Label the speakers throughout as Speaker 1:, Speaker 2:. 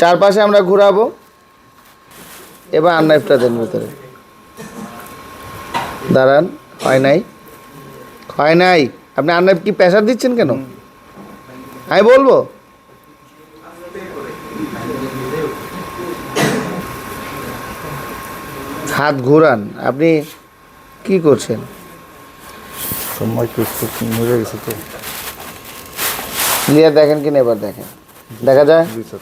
Speaker 1: চারপাশে আমরা ঘোরাবো। এবার আননাইফটা দেন ভিতরে। দাঁড়ান, হয় নাই, হয় নাই। আপনি আননাইফ কি প্রেশার দিচ্ছেন কেন? আমি বলবো। হাত ঘোরান। আপনি কি করছেন?
Speaker 2: সময় মরে গেছে তো।
Speaker 1: ক্লিয়ার দেখেন কিনা এবার দেখেন, দেখা যায়।
Speaker 2: জি স্যার।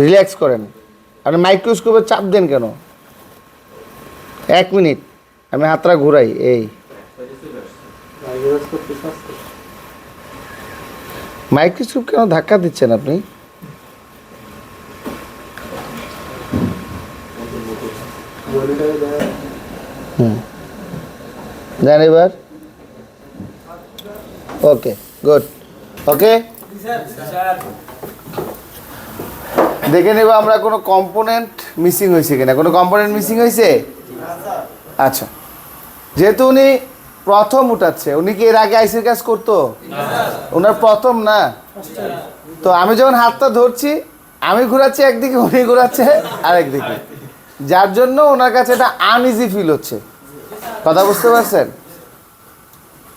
Speaker 1: রিল্যাক্স করেন। আপনি মাইক্রোস্কোপে চাপ দেন কেন? 1 মিনিট আমি হাতটা ঘুরাই। এই মাইক্রোস্কোপ কেন ধাক্কা দিচ্ছেন আপনি? দেন এবার। ওকে, গুড। ওকে, দেখে নেব আমরা কোনো কম্পোনেন্ট মিসিং হয়েছে কিনা। কোনো কম্পোনেন্ট মিসিং হয়েছে? আচ্ছা, যেহেতু উনি প্রথম উঠাচ্ছে, উনি কি এর আগে আইসির কাজ করতো? ওনার প্রথম না তো। আমি যখন হাতটা ধরছি, আমি ঘোরাচ্ছি একদিকে, উনি ঘোরাচ্ছে আরেকদিকে, যার জন্য ওনার কাছে এটা আনইজি ফিল হচ্ছে। কথা বুঝতে পারছেন?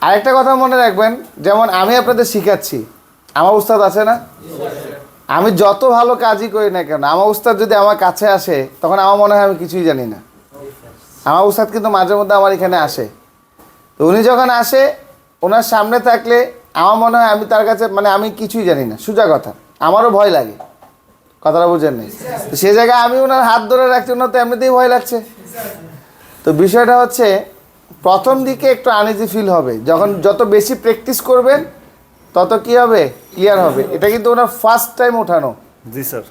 Speaker 1: আরেকটা কথা মনে রাখবেন, যেমন আমি আপনাদের শিখাচ্ছি, আমার উস্তাদ আছে না? আমি যত ভালো কাজই করি না কেন, আমার উস্তাদ যদি আমার কাছে আসে, তখন আমার মনে হয় আমি কিছুই জানি না। আমার উস্তাদ কিন্তু মাঝে মধ্যে আমার এখানে আসে। তো উনি যখন আসে, ওনার সামনে থাকলে আমার মনে হয় আমি তার কাছে, মানে আমি কিছুই জানি না, সোজা কথা। আমারও ভয় লাগে, কথাটা বুঝেন নি? সে জায়গায় আমি ওনার হাত ধরে রাখছি, ওনার তো এমনিতেই ভয় লাগছে। তো বিষয়টা হচ্ছে, প্রথম দিকে একটু আনইজি ফিল হবে, যখন যত বেশি প্র্যাকটিস করবেন তত কি হবে, ক্লিয়ার হবে। এটা কিন্তু ওনার ফার্স্ট টাইম ওঠানো।
Speaker 2: জি স্যার।